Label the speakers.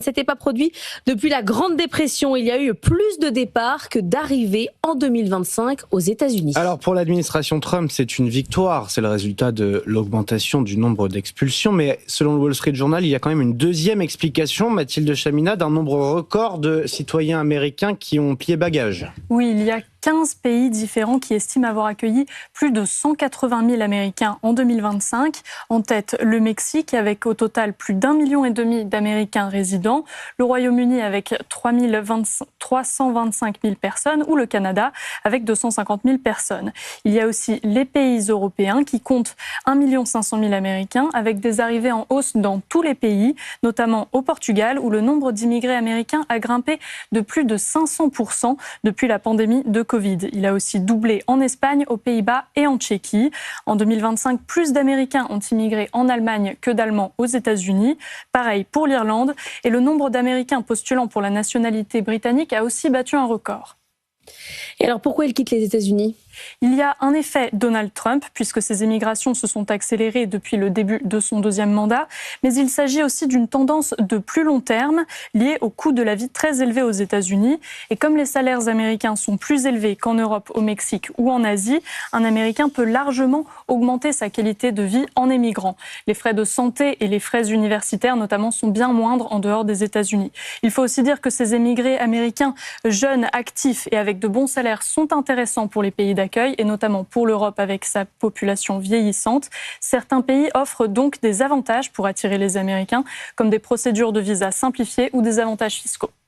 Speaker 1: S'était pas produit depuis la Grande Dépression. Il y a eu plus de départs que d'arrivées en 2025 aux États-Unis.
Speaker 2: Alors pour l'administration Trump, c'est une victoire. C'est le résultat de l'augmentation du nombre d'expulsions. Mais selon le Wall Street Journal, il y a quand même une deuxième explication, Mathilde Chamina, d'un nombre record de citoyens américains qui ont plié bagage.
Speaker 3: Oui, il y a 15 pays différents qui estiment avoir accueilli plus de 180 000 Américains en 2025. En tête, le Mexique avec au total plus d'1,5 million d'Américains résidents, le Royaume-Uni avec 325 000 personnes ou le Canada avec 250 000 personnes. Il y a aussi les pays européens qui comptent 1 500 000 Américains avec des arrivées en hausse dans tous les pays, notamment au Portugal où le nombre d'immigrés américains a grimpé de plus de 500% depuis la pandémie de Covid. Il a aussi doublé en Espagne, aux Pays-Bas et en Tchéquie. En 2025, plus d'Américains ont immigré en Allemagne que d'Allemands aux États-Unis. Pareil pour l'Irlande. Et le nombre d'Américains postulant pour la nationalité britannique a aussi battu un record.
Speaker 1: Et alors pourquoi il quitte les États-Unis ?
Speaker 3: Il y a un effet Donald Trump, puisque ces émigrations se sont accélérées depuis le début de son deuxième mandat, mais il s'agit aussi d'une tendance de plus long terme liée au coût de la vie très élevé aux États-Unis. Et comme les salaires américains sont plus élevés qu'en Europe, au Mexique ou en Asie, un Américain peut largement augmenter sa qualité de vie en émigrant. Les frais de santé et les frais universitaires notamment sont bien moindres en dehors des États-Unis. Il faut aussi dire que ces émigrés américains jeunes, actifs et avec de bons salaires sont intéressants pour les pays d'accueil et notamment pour l'Europe avec sa population vieillissante. Certains pays offrent donc des avantages pour attirer les Américains, comme des procédures de visa simplifiées ou des avantages fiscaux.